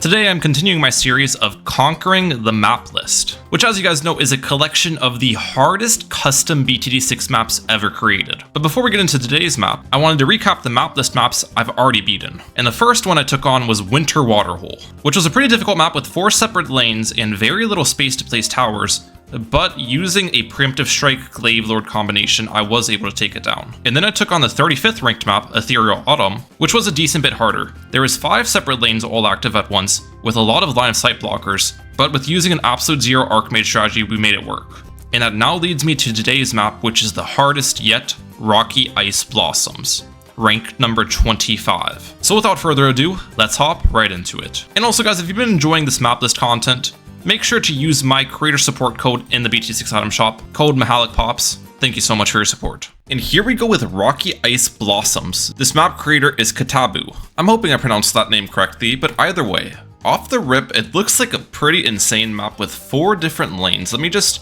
Today I'm continuing my series of conquering the map list, which as you guys know is a collection of the hardest custom BTD6 maps ever created. But before we get into today's map, I wanted to recap the map list maps I've already beaten. And the first one I took on was Winter Waterhole, which was a pretty difficult map with 4 separate lanes and very little space to place towers, but using a Preemptive Strike Glaive Lord combination, I was able to take it down. And then I took on the 35th ranked map, Ethereal Autumn, which was a decent bit harder. There was 5 separate lanes all active at once, with a lot of line of sight blockers, but with using an absolute zero Archmage strategy, we made it work. And that now leads me to today's map, which is the hardest yet, Rocky Ice Blossoms, ranked number 25. So without further ado, let's hop right into it. And also guys, if you've been enjoying this map list content, make sure to use my creator support code in the BT6 item shop, code MAHALIKPOPS. Thank you so much for your support. And here we go with Rocky Ice Blossoms. This map creator is Katabu. I'm hoping I pronounced that name correctly, but either way, off the rip, it looks like a pretty insane map with 4 different lanes. Let me just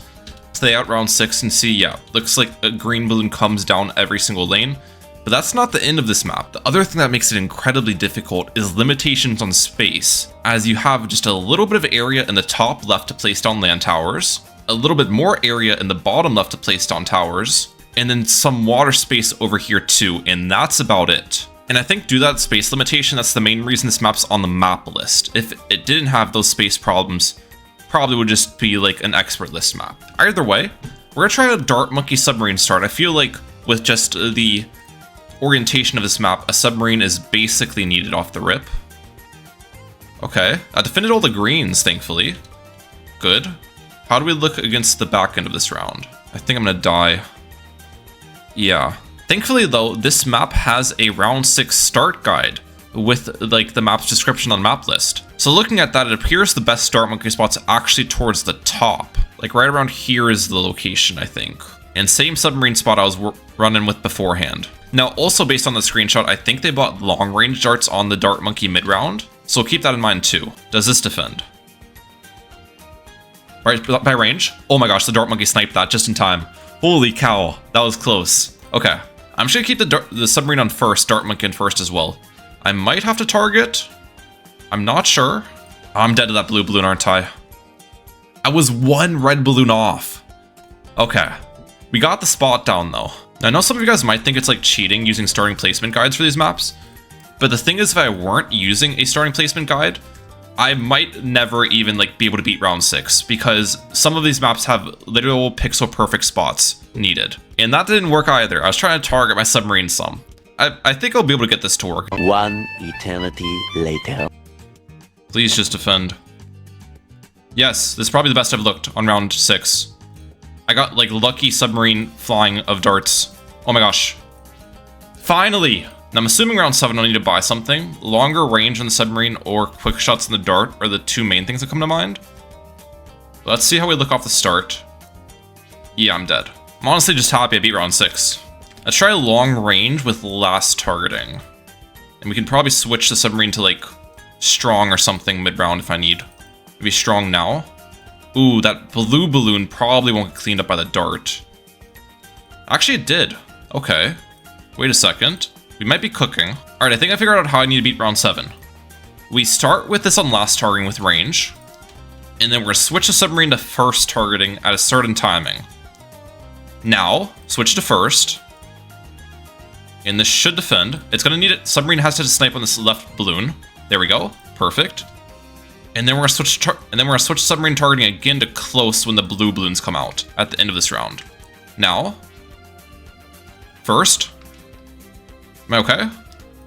stay out round 6 and see. Yeah, looks like a green balloon comes down every single lane. But that's not the end of this map. The other thing that makes it incredibly difficult is limitations on space, as you have just a little bit of area in the top left to place down land towers, a little bit more area in the bottom left to place down towers, and then some water space over here too, and that's about it. And I think due to that space limitation, that's the main reason this map's on the map list. If it didn't have those space problems, probably would just be like an expert list map. Either way, we're gonna try a Dart Monkey Submarine start. I feel like with just the orientation of this map, a submarine is basically needed off the rip. Okay, I defended all the greens, thankfully. Good. How do we look against the back end of this round? I think I'm gonna die. Yeah. Thankfully though, this map has a round 6 start guide with like the map's description on the map list. So looking at that, it appears the best start monkey spot's actually towards the top. Like right around here is the location, I think. And same submarine spot I was running with beforehand. Now, also based on the screenshot, I think they bought long-range darts on the Dart Monkey mid-round, so keep that in mind too. Does this defend? Right, by range? Oh my gosh, the Dart Monkey sniped that just in time. Holy cow, that was close. Okay, I'm just gonna keep the submarine on first, Dart Monkey on first as well. I might have to target. I'm not sure. I'm dead to that blue balloon, aren't I? I was 1 red balloon off. Okay, we got the spot down though. Now, I know some of you guys might think it's like cheating using starting placement guides for these maps, but the thing is if I weren't using a starting placement guide, I might never even like be able to beat round 6 because some of these maps have literal pixel perfect spots needed. And that didn't work either. I was trying to target my submarine some. I think I'll be able to get this to work. 1 eternity later. Please just defend. Yes, this is probably the best I've looked on round 6. I got like lucky submarine flying of darts. Oh my gosh. Finally! Now I'm assuming round 7 I'll need to buy something. Longer range on the submarine or quick shots in the dart are the 2 main things that come to mind. Let's see how we look off the start. Yeah, I'm dead. I'm honestly just happy I beat round 6. Let's try long range with last targeting. And we can probably switch the submarine to like strong or something mid-round if I need. Maybe strong now. Ooh, that blue balloon probably won't get cleaned up by the dart. Actually, it did. Okay. Wait a second. We might be cooking. Alright, I think I figured out how I need to beat round 7. We start with this on last targeting with range. And then we're gonna switch the submarine to first targeting at a certain timing. Now, switch to first. And this should defend. It's gonna need it. Submarine has to snipe on this left balloon. There we go. Perfect. And then we're gonna switch submarine targeting again to close when the blue balloons come out at the end of this round. Now, first. Am I okay?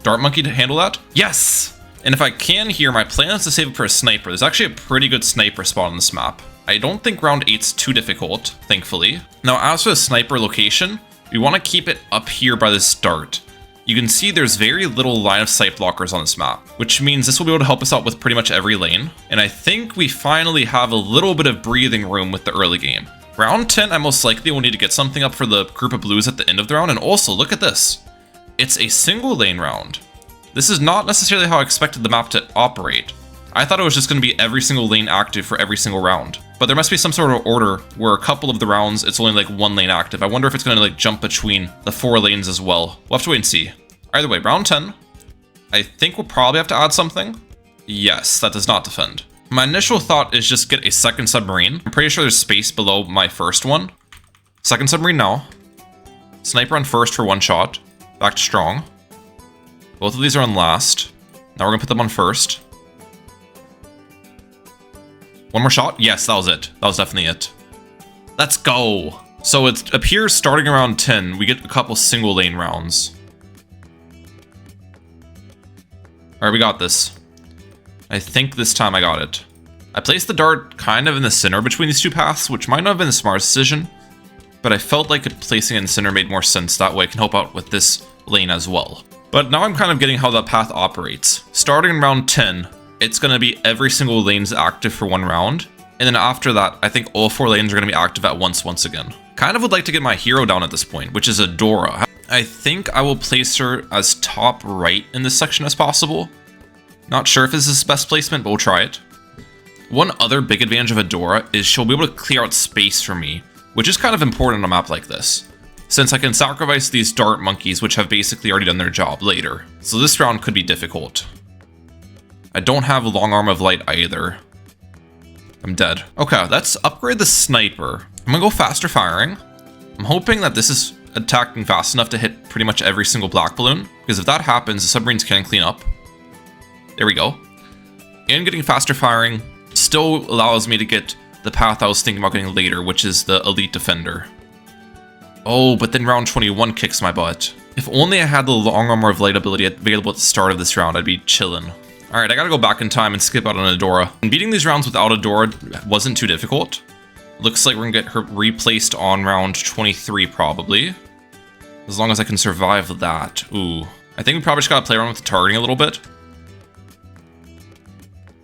Dart Monkey to handle that? Yes! And if I can here, my plan is to save it for a sniper. There's actually a pretty good sniper spot on this map. I don't think round 8's too difficult, thankfully. Now, as for the sniper location, we want to keep it up here by this dart. You can see there's very little line of sight blockers on this map, which means this will be able to help us out with pretty much every lane. And I think we finally have a little bit of breathing room with the early game. Round 10, I most likely will need to get something up for the group of blues at the end of the round. And also, look at this. It's a single lane round. This is not necessarily how I expected the map to operate. I thought it was just going to be every single lane active for every single round. But there must be some sort of order where a couple of the rounds, it's only like 1 lane active. I wonder if it's going to like jump between the 4 lanes as well. We'll have to wait and see. Either way, round 10, I think we'll probably have to add something. Yes, that does not defend. My initial thought is just get a second submarine. I'm pretty sure there's space below my first one. Second submarine now. Sniper on first for one shot. Back to strong. Both of these are on last. Now we're gonna put them on first. One more shot? Yes, that was it. That was definitely it. Let's go! So it appears starting around 10, we get a couple single lane rounds. Alright, we got this. I think this time I got it. I placed the dart kind of in the center between these two paths, which might not have been the smartest decision, but I felt like placing it in the center made more sense. That way I can help out with this lane as well. But now I'm kind of getting how that path operates. Starting in round 10, it's going to be every single lane's active for one round. And then after that, I think all 4 lanes are going to be active at once again. Kind of would like to get my hero down at this point, which is Adora. I think I will place her as top right in this section as possible. Not sure if this is the best placement, but we'll try it. One other big advantage of Adora is she'll be able to clear out space for me, which is kind of important on a map like this, since I can sacrifice these dart monkeys, which have basically already done their job later. So this round could be difficult. I don't have a long arm of light either. I'm dead. Okay, let's upgrade the sniper. I'm gonna go faster firing. I'm hoping that this is attacking fast enough to hit pretty much every single black balloon, because if that happens, the submarines can clean up. There we go. And getting faster firing still allows me to get the path I was thinking about getting later, which is the elite defender. Oh, but then round 21 kicks my butt. If only I had the long armor of light ability available at the start of this round, I'd be chillin'. Alright, I gotta go back in time and skip out on Adora. And beating these rounds without Adora wasn't too difficult. Looks like we're gonna get her replaced on round 23 probably. As long as I can survive that. Ooh. I think we probably just gotta play around with the targeting a little bit.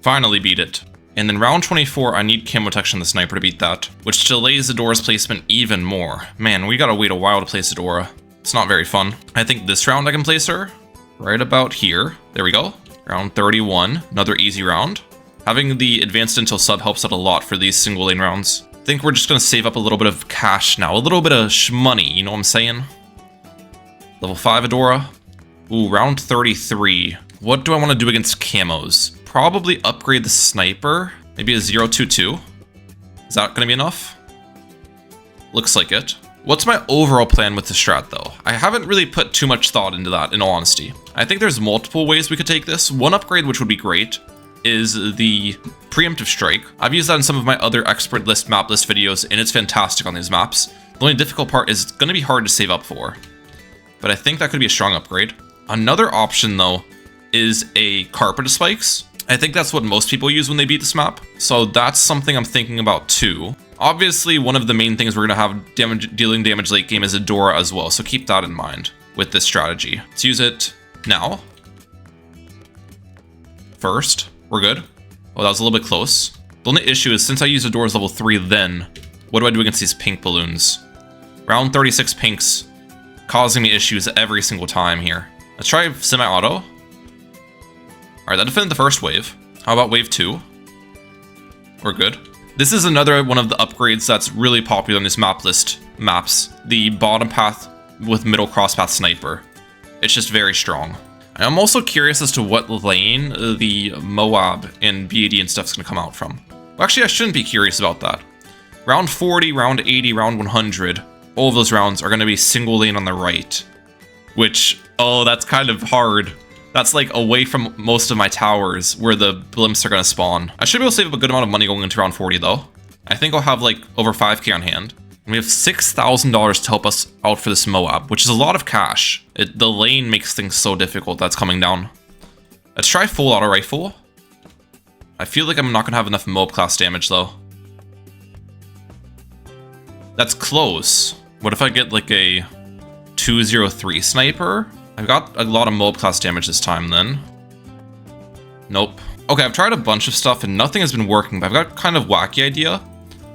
Finally beat it. And then round 24, I need camo protection on the sniper to beat that, which delays Adora's placement even more. Man, we gotta wait a while to place Adora. It's not very fun. I think this round I can place her right about here. There we go. Round 31, another easy round. Having the advanced intel sub helps out a lot for these single lane rounds. I think we're just gonna save up a little bit of cash now, a little bit of shmoney, you know what I'm saying? Level 5 Adora. Ooh, round 33. What do I want to do against camos? Probably upgrade the sniper. Maybe a 022. Is that going to be enough? Looks like it. What's my overall plan with the strat though? I haven't really put too much thought into that, in all honesty. I think there's multiple ways we could take this. One upgrade which would be great is the Preemptive Strike. I've used that in some of my other expert list map list videos, and it's fantastic on these maps. The only difficult part is it's going to be hard to save up for. But I think that could be a strong upgrade. Another option though is a Carpet of Spikes. I think that's what most people use when they beat this map. So that's something I'm thinking about too. Obviously, one of the main things we're going to have dealing damage late game is Adora as well. So keep that in mind with this strategy. Let's use it now. First, we're good. Oh, that was a little bit close. The only issue is since I use Adora's level 3 then, what do I do against these pink balloons? Round 36 pinks causing me issues every single time here. Let's try semi-auto. Alright, that defended the first wave. How about wave 2? We're good. This is another one of the upgrades that's really popular in this map list maps. The bottom path with middle crosspath sniper. It's just very strong. I'm also curious as to what lane the Moab and BAD and stuff's gonna come out from. Well, actually, I shouldn't be curious about that. Round 40, round 80, round 100, all of those rounds are gonna be single lane on the right. Which, oh, that's kind of hard. That's like away from most of my towers where the blimps are gonna spawn. I should be able to save up a good amount of money going into round 40 though. I think I'll have like over 5k on hand. And we have $6,000 to help us out for this Moab, which is a lot of cash. The lane makes things so difficult that's coming down. Let's try full auto rifle. I feel like I'm not gonna have enough Moab class damage though. That's close. What if I get like a 203 sniper? I've got a lot of Moab class damage this time then. Nope. Okay, I've tried a bunch of stuff and nothing has been working, but I've got kind of wacky idea.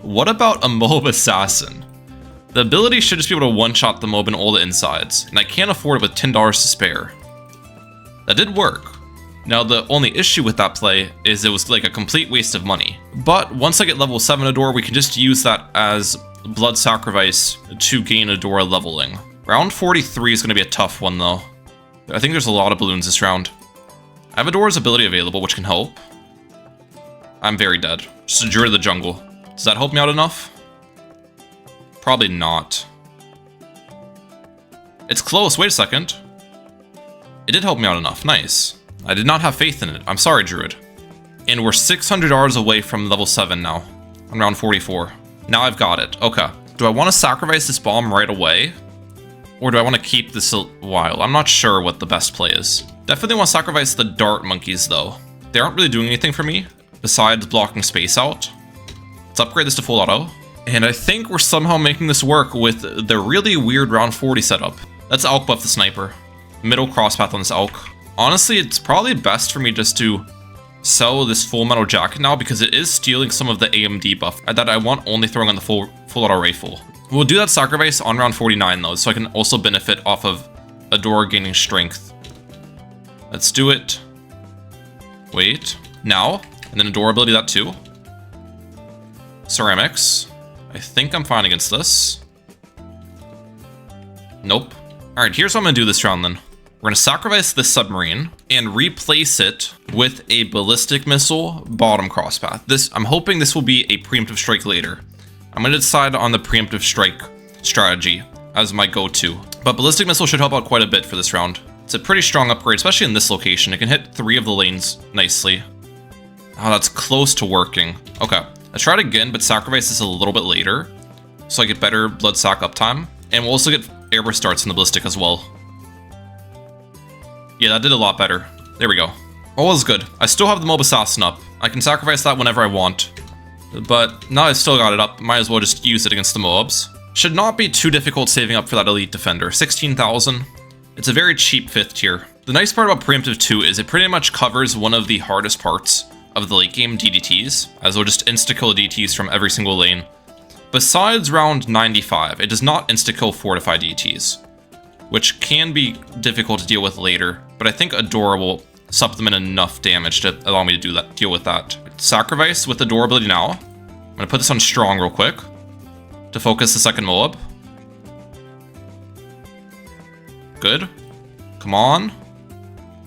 What about a Moab assassin? The ability should just be able to one-shot the Moab in all the insides, and I can't afford it with $10 to spare. That did work. Now the only issue with that play is it was like a complete waste of money. But once I get level 7 Adora, we can just use that as blood sacrifice to gain Adora leveling. Round 43 is going to be a tough one though. I think there's a lot of balloons this round. I have Adora's ability available, which can help. I'm very dead. Just a Druid of the Jungle. Does that help me out enough? Probably not. It's close. Wait a second. It did help me out enough. Nice. I did not have faith in it. I'm sorry, Druid. And we're 600 hours away from level 7 now. I'm round 44. Now I've got it. Okay. Do I want to sacrifice this bomb right away? Or do I want to keep this a while? I'm not sure what the best play is. Definitely want to sacrifice the dart monkeys, though. They aren't really doing anything for me, besides blocking space out. Let's upgrade this to full auto. And I think we're somehow making this work with the really weird round 40 setup. Let's Alk buff the sniper. Middle crosspath on this Alk. Honestly, it's probably best for me just to sell this full metal jacket now because it is stealing some of the AMD buff that I want only throwing on the full auto rifle. We'll do that sacrifice on round 49 though, so I can also benefit off of Adora gaining strength. Let's do it. Wait, now, and then Adora ability that too. Ceramics. I think I'm fine against this. Nope. Alright, here's what I'm gonna do this round then. We're gonna sacrifice this submarine and replace it with a ballistic missile bottom crosspath. I'm hoping this will be a preemptive strike later. I'm gonna decide on the preemptive strike strategy as my go-to. But ballistic missile should help out quite a bit for this round. It's a pretty strong upgrade, especially in this location. It can hit 3 of the lanes nicely. Oh, that's close to working. Okay, let's try it again, but sacrifice this a little bit later so I get better blood sack uptime. And we'll also get airburst darts in the ballistic as well. Yeah, that did a lot better. There we go. All is good. I still have the Mob Assassin up. I can sacrifice that whenever I want. But now I've still got it up, might as well just use it against the mobs. Should not be too difficult saving up for that elite defender. 16,000. It's a very cheap 5th tier. The nice part about Preemptive 2 is it pretty much covers one of the hardest parts of the late game DDTs, as we'll just insta-kill DDTs from every single lane. Besides round 95, it does not insta-kill fortified DDTs, which can be difficult to deal with later, but I think Adora will supplement enough damage to allow me to deal with that. Sacrifice with the Adora ability now. I'm gonna put this on strong real quick to focus the second Moab. Good. Come on.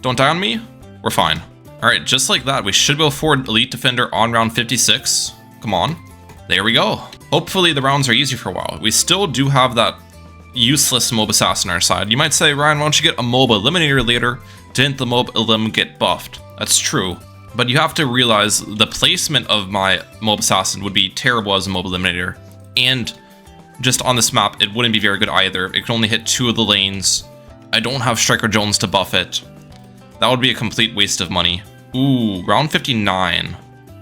Don't die on me. We're fine. Alright, just like that, we should go forward Elite Defender on round 56. Come on. There we go. Hopefully the rounds are easy for a while. We still do have that useless Mob Assassin on our side. You might say, Ryan, why don't you get a Mob Eliminator later? Didn't the Mob Elim get buffed? That's true. But you have to realize the placement of my Mob Assassin would be terrible as a Mob Eliminator. And just on this map, it wouldn't be very good either. It can only hit 2 of the lanes. I don't have Striker Jones to buff it. That would be a complete waste of money. Ooh, round 59.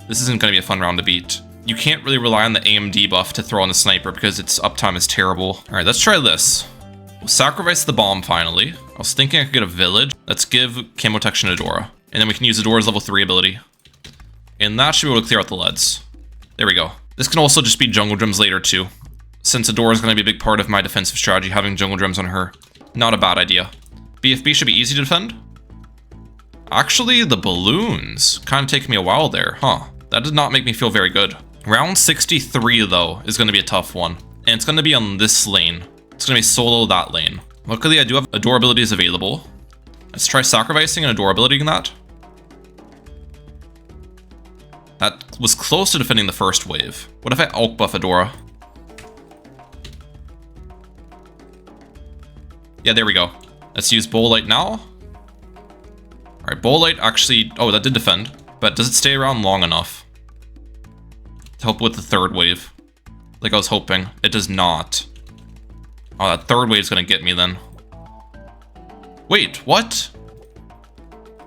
This isn't going to be a fun round to beat. You can't really rely on the AMD buff to throw on the sniper because its uptime is terrible. Alright, let's try this. We'll sacrifice the bomb finally. I was thinking I could get a village. Let's give Camo Protection to Adora. And then we can use Adora's level 3 ability. And that should be able to clear out the leads. There we go. This can also just be jungle drums later too. Since Adora is going to be a big part of my defensive strategy, having jungle drums on her. Not a bad idea. BFB should be easy to defend. Actually, the balloons kind of take me a while there, huh? That did not make me feel very good. Round 63, though, is going to be a tough one. And it's going to be on this lane. It's going to be solo that lane. Luckily, I do have Adora abilities available. Let's try sacrificing and Adora abilitying that. That was close to defending the first wave. What if I Alk buff Adora? Yeah, there we go. Let's use Bowl Light now. Alright, Bowl Light actually... Oh, that did defend. But does it stay around long enough to help with the third wave? Like I was hoping. It does not. Oh, that third wave's gonna get me then. Wait, what?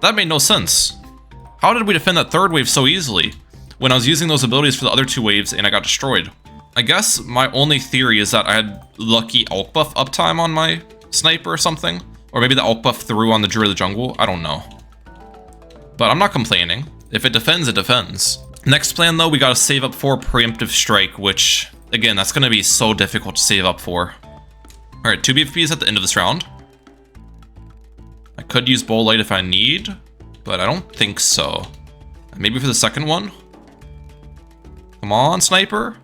That made no sense. How did we defend that third wave so easily when I was using those abilities for the other 2 waves and I got destroyed? I guess my only theory is that I had lucky Alk buff uptime on my sniper or something. Or maybe the Alk buff threw on the Druid of the Jungle. I don't know. But I'm not complaining. If it defends, it defends. Next plan though, we gotta save up for Preemptive Strike, which, again, that's gonna be so difficult to save up for. Alright, 2 BFPs at the end of this round. I could use Bowl Light if I need, but I don't think so. Maybe for the second one? Come on, Sniper.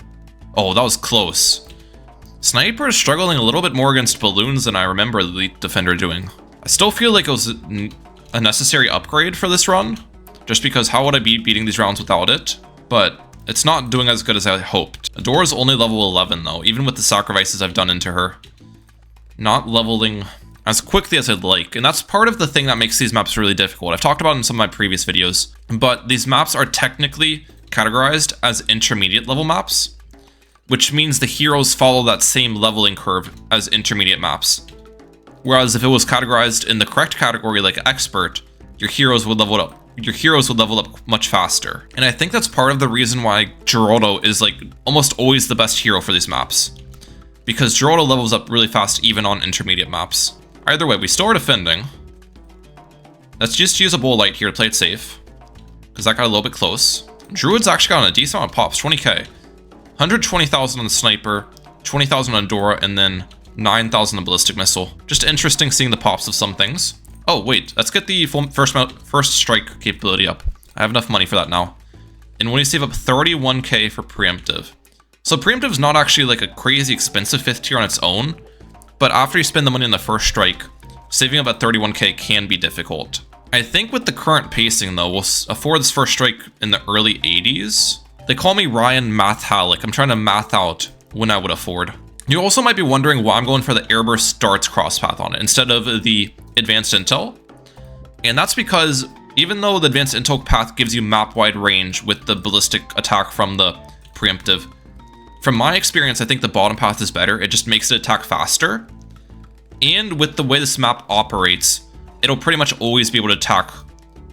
Oh, that was close. Sniper is struggling a little bit more against balloons than I remember the Elite Defender doing. I still feel like it was a necessary upgrade for this run, just because how would I be beating these rounds without it? But it's not doing as good as I hoped. Adora's only level 11 though, even with the sacrifices I've done into her. Not leveling as quickly as I'd like, and that's part of the thing that makes these maps really difficult. I've talked about it in some of my previous videos, but these maps are technically categorized as intermediate level maps, which means the heroes follow that same leveling curve as intermediate maps. Whereas if it was categorized in the correct category like expert, your heroes would level up. Your heroes would level up much faster. And I think that's part of the reason why Geraldo is like almost always the best hero for these maps, because Geraldo levels up really fast even on intermediate maps. Either way, we still are defending. Let's just use a bowl light here to play it safe, because that got a little bit close. Druid's actually got a decent amount of pops, 20k. 120,000 on the sniper, 20,000 on Dora, and then 9,000 on ballistic missile. Just interesting seeing the pops of some things. Oh wait, let's get the first strike capability up. I have enough money for that now. And when you save up 31k for Preemptive. So Preemptive is not actually like a crazy expensive 5th tier on its own, but after you spend the money on the first strike, saving up at 31k can be difficult. I think with the current pacing though, we'll afford this first strike in the early 80s. They call me Ryan Mathalic. I'm trying to math out when I would afford. You also might be wondering why I'm going for the Airburst Darts crosspath on it instead of the Advanced Intel. And that's because even though the Advanced Intel path gives you map-wide range with the ballistic attack from the Preemptive, from my experience, I think the bottom path is better. It just makes it attack faster. And with the way this map operates, it'll pretty much always be able to attack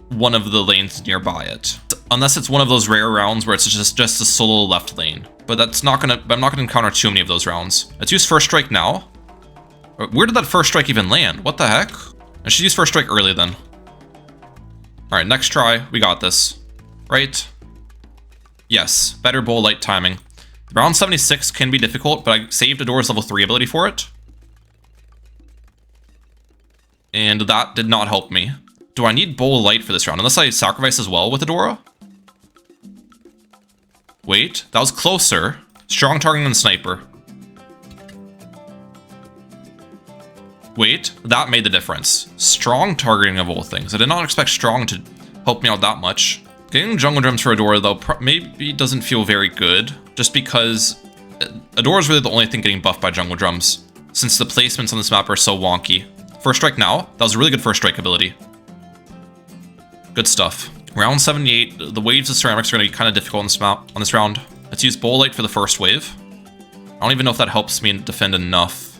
one of the lanes nearby it. Unless it's one of those rare rounds where it's just a solo left lane. But I'm not gonna encounter too many of those rounds. Let's use first strike now. Where did that first strike even land? What the heck? I should use first strike early then. Alright, next try. We got this. Right? Yes, better bowl light timing. Round 76 can be difficult, but I saved Adora's level 3 ability for it. And that did not help me. Do I need bowl light for this round? Unless I sacrifice as well with Adora? Wait, that was closer. Strong targeting than sniper. Wait, that made the difference. Strong targeting of all things. I did not expect strong to help me out that much. Getting jungle drums for Adora though maybe doesn't feel very good, just because Adora is really the only thing getting buffed by jungle drums, since the placements on this map are so wonky. First strike now. That was a really good first strike ability. Good stuff. Round 78, the waves of ceramics are going to be kind of difficult on this round. Let's use bowl light for the first wave. I don't even know if that helps me defend enough.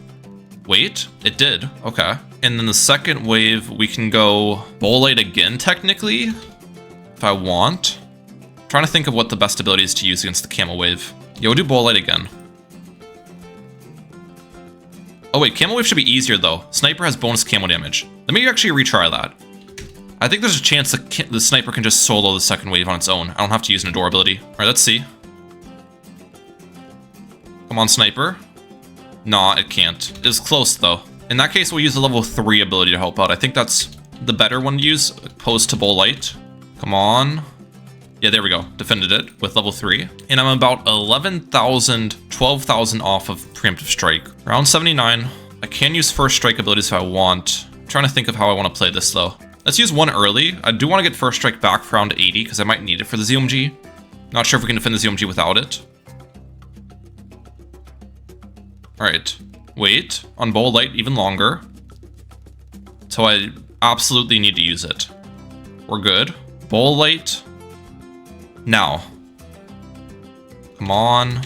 Wait, it did. Okay. And then the second wave, we can go bowl light again, technically, if I want. I'm trying to think of what the best ability is to use against the camel wave. Yeah, we'll do bowl light again. Oh wait, camel wave should be easier though. Sniper has bonus camel damage. Let me actually retry that. I think there's a chance the sniper can just solo the second wave on its own. I don't have to use an Adora ability. Alright, let's see. Come on, sniper. Nah, it can't. It was close though. In that case, we'll use the level 3 ability to help out. I think that's the better one to use, opposed to bowl light. Come on. Yeah, there we go. Defended it with level 3. And I'm about 11,000, 12,000 off of Preemptive Strike. Round 79. I can use first strike abilities if I want. I'm trying to think of how I want to play this though. Let's use one early. I do want to get first strike back for round 80 because I might need it for the ZOMG. Not sure if we can defend the ZOMG without it. Alright. Wait. On bowl light even longer. So I absolutely need to use it. We're good. Bowl light. Now. Come on.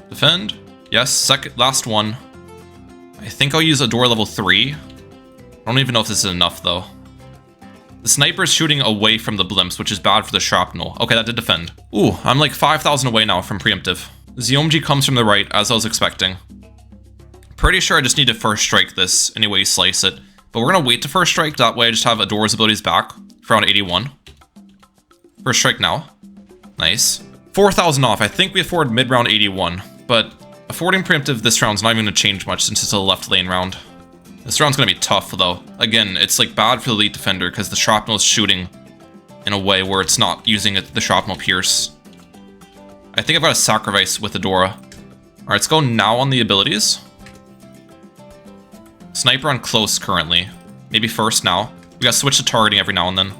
Defend. Yes, last one. I think I'll use Adora level 3. I don't even know if this is enough though. The sniper is shooting away from the blimps, which is bad for the shrapnel. Okay, that did defend. Ooh, I'm like 5,000 away now from Preemptive. ZOMG comes from the right, as I was expecting. Pretty sure I just need to first strike this any way you slice it. But we're gonna wait to first strike, that way I just have Adora's abilities back for round 81. First strike now. Nice. 4,000 off. I think we afford mid-round 81, but affording Preemptive this round's not even gonna change much since it's a left lane round. This round's gonna be tough though. Again, it's like bad for the elite defender because the shrapnel is shooting in a way where it's not using the shrapnel pierce. I think I've got a sacrifice with Adora. Alright, let's go now on the abilities. Sniper on close currently. Maybe first now. We gotta switch to targeting every now and then.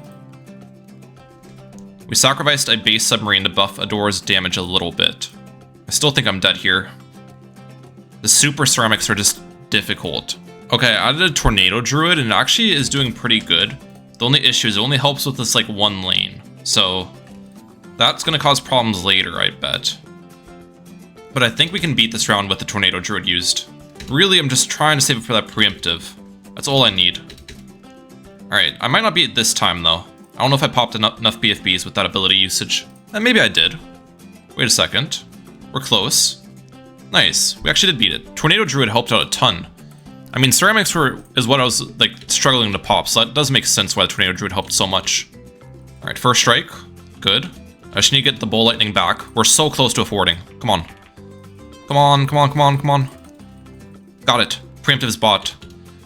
We sacrificed a base submarine to buff Adora's damage a little bit. I still think I'm dead here. The super ceramics are just difficult. Okay, I did a tornado druid and it actually is doing pretty good. The only issue is it only helps with this like one lane. So that's gonna cause problems later, I bet. But I think we can beat this round with the tornado druid used. Really, I'm just trying to save it for that preemptive. That's all I need. Alright, I might not beat it this time though. I don't know if I popped enough BFBs with that ability usage. And maybe I did. Wait a second. We're close. Nice. We actually did beat it. Tornado Druid helped out a ton. I mean, ceramics is what I was like struggling to pop, so that does make sense why the Tornado Druid helped so much. Alright, first strike. Good. I just need to get the Bull Lightning back. We're so close to affording. Come on. Come on, come on, come on, come on. Got it. Preemptive's bot.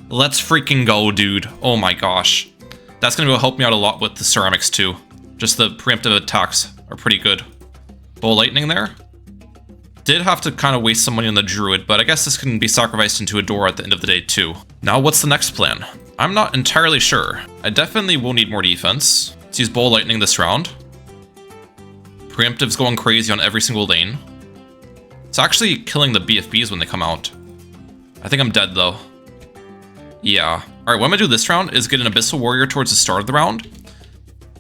Let's freaking go, dude. Oh my gosh. That's gonna go help me out a lot with the ceramics too. Just the preemptive attacks are pretty good. Bull Lightning there. Did have to kind of waste some money on the Druid, but I guess this can be sacrificed into Adora at the end of the day too. Now what's the next plan? I'm not entirely sure. I definitely will need more defense. Let's use Bull Lightning this round. Preemptive's going crazy on every single lane. It's actually killing the BFBs when they come out. I think I'm dead though. Yeah. Alright, what I'm gonna do this round is get an Abyssal Warrior towards the start of the round.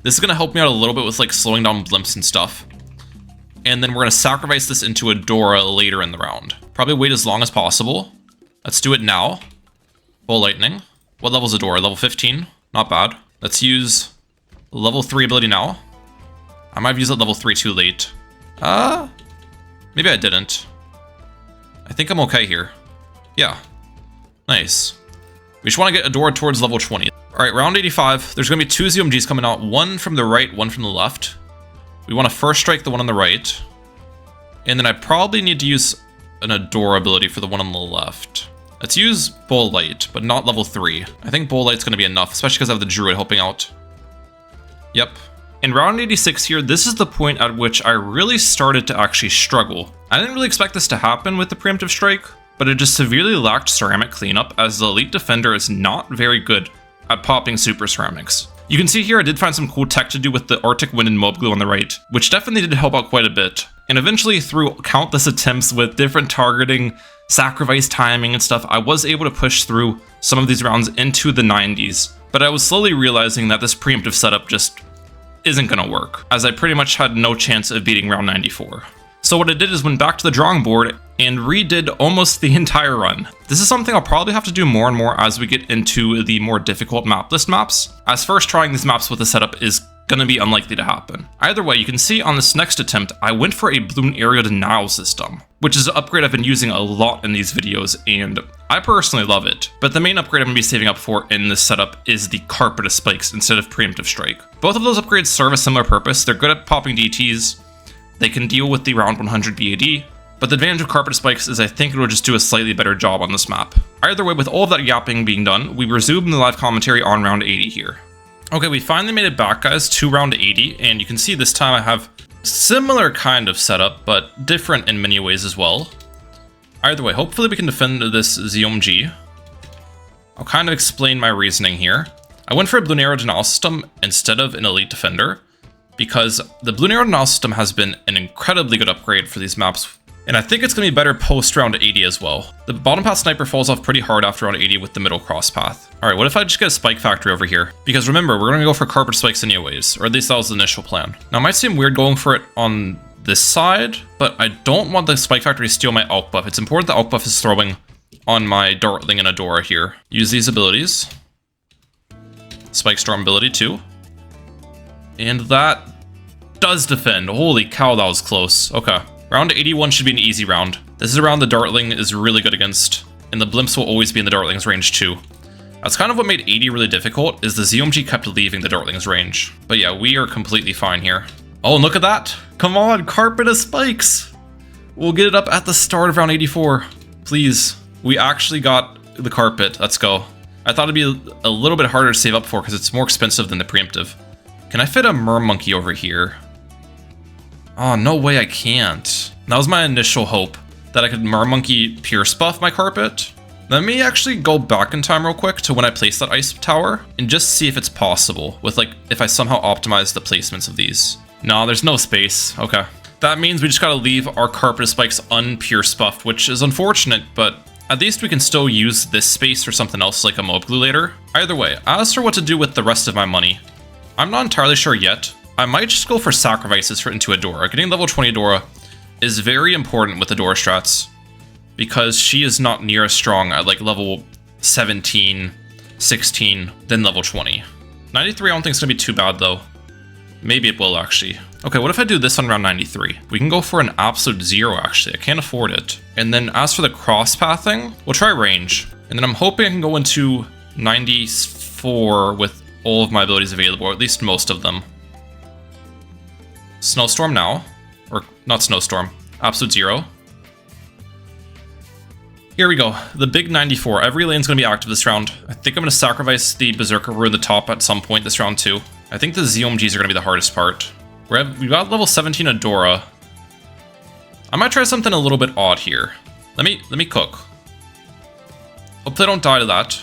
This is gonna help me out a little bit with like slowing down blimps and stuff. And then we're gonna sacrifice this into Adora later in the round. Probably wait as long as possible. Let's do it now. Bull Lightning. What level is Adora? Level 15? Not bad. Let's use level 3 ability now. I might have used it level 3 too late. Maybe I didn't. I think I'm okay here. Yeah. Nice. We just want to get Adora towards level 20. Alright, round 85. There's going to be 2 ZOMGs coming out. One from the right, one from the left. We want to first strike the one on the right. And then I probably need to use an Adora ability for the one on the left. Let's use Bull Light, but not level 3. I think Bull Light's going to be enough, especially because I have the Druid helping out. Yep. In round 86 here, this is the point at which I really started to actually struggle. I didn't really expect this to happen with the Preemptive Strike, but it just severely lacked ceramic cleanup as the elite defender is not very good at popping super ceramics. You can see here I did find some cool tech to do with the Arctic Wind and Mob Glue on the right, which definitely did help out quite a bit. And eventually through countless attempts with different targeting, sacrifice timing and stuff, I was able to push through some of these rounds into the 90s. But I was slowly realizing that this preemptive setup just isn't gonna work, as I pretty much had no chance of beating round 94. So what I did is went back to the drawing board and redid almost the entire run. This is something I'll probably have to do more and more as we get into the more difficult map list maps, as first trying these maps with the setup is gonna be unlikely to happen. Either way, you can see on this next attempt, I went for a balloon area denial system, which is an upgrade I've been using a lot in these videos, and I personally love it. But the main upgrade I'm gonna be saving up for in this setup is the Carpet of Spikes instead of Preemptive Strike. Both of those upgrades serve a similar purpose. They're good at popping DTs, they can deal with the round 100 BAD, but the advantage of Carpet of Spikes is I think it will just do a slightly better job on this map. Either way, with all of that yapping being done, we resume the live commentary on round 80 here. Okay, we finally made it back, guys, to round 80, and you can see this time I have similar kind of setup, but different in many ways as well. Either way, hopefully we can defend this ZOMG. I'll kind of explain my reasoning here. I went for a Balloon Arrow Denial system instead of an Elite Defender, because the Balloon Arrow Denial system has been an incredibly good upgrade for these maps, and I think it's going to be better post round 80 as well. The bottom path sniper falls off pretty hard after round 80 with the middle cross path. Alright, what if I just get a spike factory over here? Because remember, we're going to go for carpet spikes anyways, or at least that was the initial plan. Now it might seem weird going for it on this side, but I don't want the spike factory to steal my Alk buff. It's important the Alk buff is throwing on my Dartling and Adora here. Use these abilities. Spike Storm ability too. And that does defend. Holy cow, that was close. Okay. Round 81 should be an easy round. This is a round the Dartling is really good against, and the Blimps will always be in the Dartling's range too. That's kind of what made 80 really difficult, is the ZOMG kept leaving the Dartling's range. But yeah, we are completely fine here. Oh, and look at that! Come on, Carpet of Spikes! We'll get it up at the start of round 84. Please. We actually got the Carpet. Let's go. I thought it'd be a little bit harder to save up for because it's more expensive than the Preemptive. Can I fit a Mermonkey over here? Oh, no way I can't. That was my initial hope, that I could Mermonkey Pierce buff my Carpet. Let me actually go back in time real quick to when I placed that ice tower and just see if it's possible with like, if I somehow optimize the placements of these. No, there's no space. Okay. That means we just gotta leave our carpet spikes unpierced buffed, which is unfortunate, but at least we can still use this space for something else like a mob glue later. Either way, as for what to do with the rest of my money, I'm not entirely sure yet. I might just go for sacrifices into Adora. Getting level 20 Adora is very important with Adora strats because she is not near as strong at like level 17, 16 than level 20. 93 I don't think it's gonna be too bad though. Maybe it will actually. Okay, what if I do this on round 93? We can go for an absolute 0 actually. I can't afford it. And then as for the cross pathing, we'll try range. And then I'm hoping I can go into 94 with all of my abilities available, or at least most of them. Snowstorm now. Or not snowstorm. Absolute 0. Here we go. The big 94. Every lane's going to be active this round. I think I'm going to sacrifice the Berserker Rune the top at some point this round too. I think the ZOMGs are going to be the hardest part. We got level 17 Adora. I might try something a little bit odd here. Let me cook. Hopefully I don't die to that.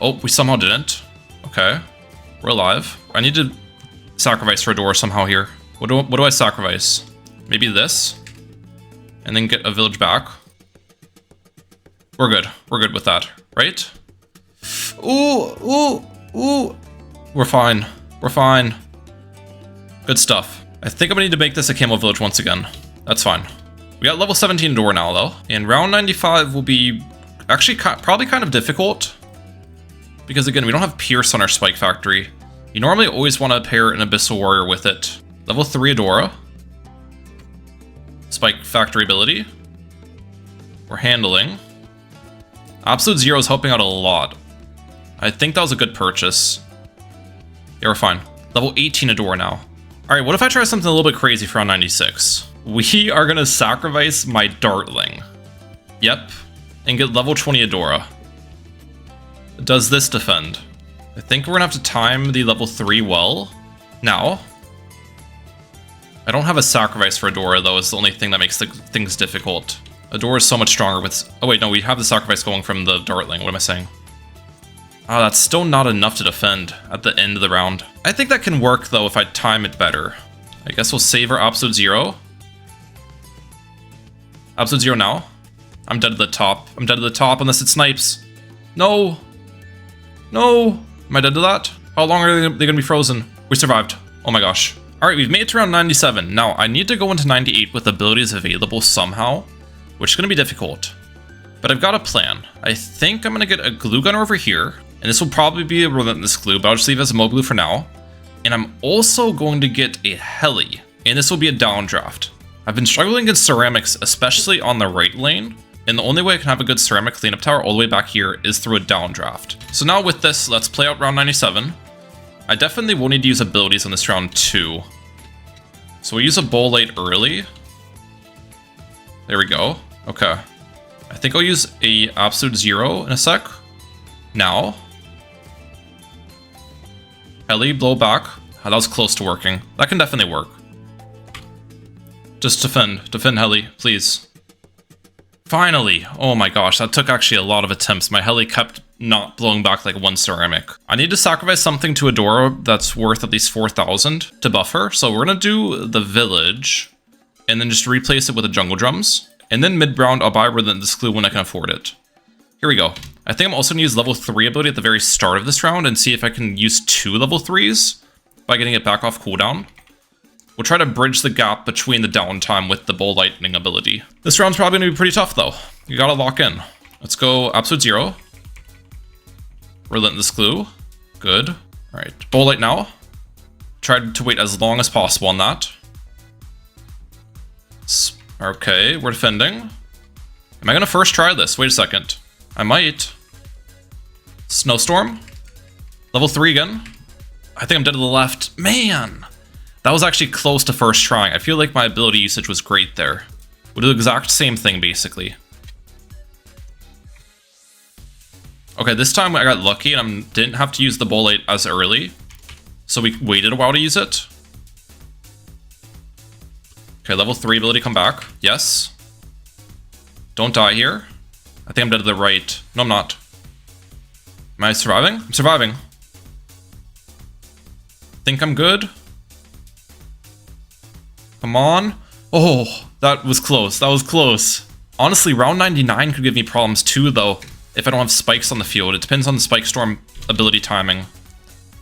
Oh, we somehow didn't. Okay. We're alive. I need to sacrifice for Adora somehow here. What do I sacrifice? Maybe this? And then get a village back. We're good. We're good with that, right? Ooh. We're fine. We're fine. Good stuff. I think I'm gonna need to make this a camo village once again. That's fine. We got level 17 door now though. And round 95 will be actually probably kind of difficult. Because again, we don't have Pierce on our Spike Factory. You normally always want to pair an Abyssal Warrior with it. Level 3 Adora. Spike Factory ability. We're handling. Absolute 0 is helping out a lot. I think that was a good purchase. Yeah, we're fine. Level 18 Adora now. Alright, what if I try something a little bit crazy for round 96? We are going to sacrifice my Dartling. Yep. And get level 20 Adora. Does this defend? I think we're going to have to time the level 3 well. Now. I don't have a sacrifice for Adora though, is the only thing that makes things difficult. Adora is so much stronger with... Oh wait, no, we have the sacrifice going from the Dartling. What am I saying? Oh, that's still not enough to defend at the end of the round. I think that can work though if I time it better. I guess we'll save our Absolute 0. Absolute 0 now. I'm dead to the top. I'm dead to the top unless it snipes. No. No. Am I dead to that? How long are they going to be frozen? We survived. Oh my gosh. Alright, we've made it to round 97. Now, I need to go into 98 with abilities available somehow, which is going to be difficult. But I've got a plan. I think I'm going to get a glue gunner over here. And this will probably be a relentless glue, but I'll just leave it as a mob glue for now. And I'm also going to get a heli. And this will be a downdraft. I've been struggling against ceramics, especially on the right lane. And the only way I can have a good ceramic cleanup tower all the way back here is through a downdraft. So now with this, let's play out round 97. I definitely will need to use abilities on this round too. So we use a bowl light early. There we go. Okay. I think I'll use a absolute 0 in a sec. Now. Heli, blow back. Oh, that was close to working. That can definitely work. Just defend. Defend heli, please. Finally! Oh my gosh, that took actually a lot of attempts. My heli kept not blowing back like one ceramic. I need to sacrifice something to Adora that's worth at least 4,000 to buff her. So we're gonna do the village and then just replace it with the jungle drums. And then mid-round, I'll buy Relentless Glue when I can afford it. Here we go. I think I'm also gonna use level 3 ability at the very start of this round and see if I can use 2 level 3s by getting it back off cooldown. We'll try to bridge the gap between the downtime with the Bull Lightning ability. This round's probably gonna be pretty tough though. You gotta lock in. Let's go Absolute 0. Relentless Glue. Good. Alright, Bull Light now. Try to wait as long as possible on that. Okay, we're defending. Am I gonna first try this? Wait a second. I might. Snowstorm. Level 3 again. I think I'm dead to the left. Man! That was actually close to first trying. I feel like my ability usage was great there. We'll do the exact same thing, basically. Okay, this time I got lucky and I didn't have to use the Bull Light as early. So we waited a while to use it. Okay, level 3 ability come back. Yes. Don't die here. I think I'm dead to the right. No, I'm not. Am I surviving? I'm surviving. Think I'm good. Come on. Oh, that was close. That was close. Honestly, round 99 could give me problems too, though, if I don't have spikes on the field. It depends on the Spike Storm ability timing.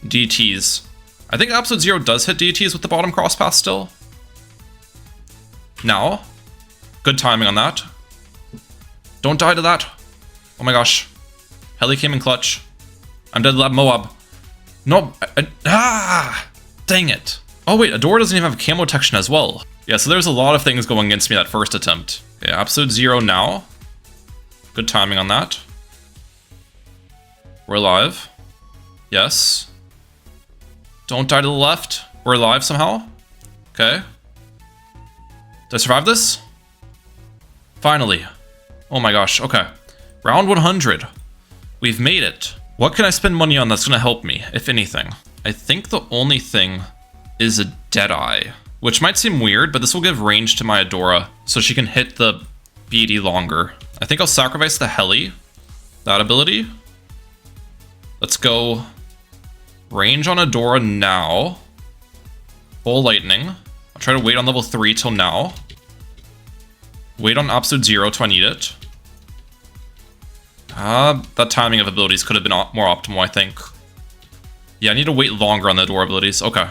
DTs. I think Absolute Zero does hit DTs with the bottom cross path still. Now. Good timing on that. Don't die to that. Oh my gosh. Heli came in clutch. I'm dead to that Moab. No. Dang it. Oh wait, Adora doesn't even have camo detection as well. Yeah, so there's a lot of things going against me that first attempt. Okay, Absolute Zero now. Good timing on that. We're alive. Yes. Don't die to the left. We're alive somehow. Okay. Did I survive this? Finally. Oh my gosh, okay. Round 100. We've made it. What can I spend money on that's gonna help me, if anything? I think the only thing is a Deadeye, which might seem weird, but this will give range to my Adora, so she can hit the BD longer. I think I'll sacrifice the Heli, that ability. Let's go range on Adora now. Full lightning. I'll try to wait on level 3 till now. Wait on Absolute Zero till I need it. That timing of abilities could have been more optimal, I think. Yeah, I need to wait longer on the Adora abilities. Okay.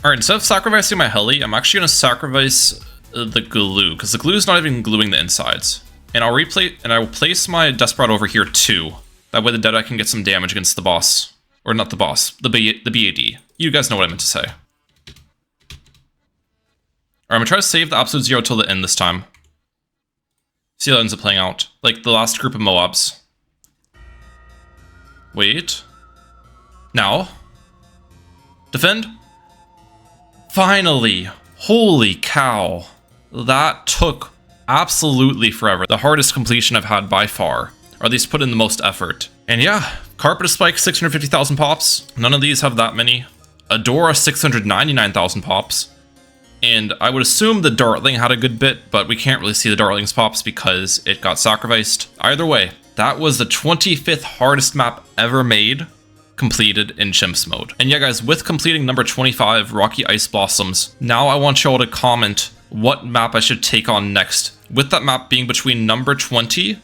Alright, instead of sacrificing my Heli, I'm actually going to sacrifice the glue, because the glue is not even gluing the insides. And I will place my Desperado over here too. That way the Deadeye can get some damage against the boss. Or not the boss, the BAD. You guys know what I meant to say. Alright, I'm going to try to save the Absolute Zero till the end this time. See how that ends up playing out. Like the last group of Moabs. Wait. Now. Defend. Finally. Holy cow. That took absolutely forever. The hardest completion I've had by far. Or at least put in the most effort. And yeah, Carpet Spike 650,000 pops. None of these have that many. Adora 699,000 pops. And I would assume the Dartling had a good bit, but we can't really see the Dartling's pops because it got sacrificed. Either way, that was the 25th hardest map ever made, completed in Chimps mode. And yeah guys, with completing number 25, Rocky Ice Blossoms, now I want y'all to comment what map I should take on next, with that map being between number 20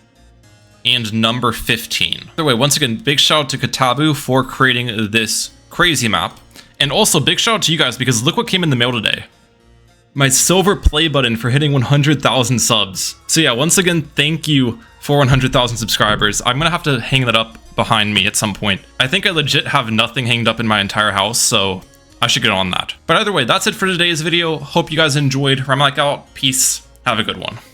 and number 15. Either way, once again, big shout out to Katabu for creating this crazy map. And also big shout out to you guys because look what came in the mail today. My silver play button for hitting 100,000 subs. So yeah, once again, thank you for 100,000 subscribers. I'm gonna have to hang that up behind me at some point. I think I legit have nothing hanged up in my entire house, so I should get on that. But either way, that's it for today's video. Hope you guys enjoyed. Remlike out. Peace. Have a good one.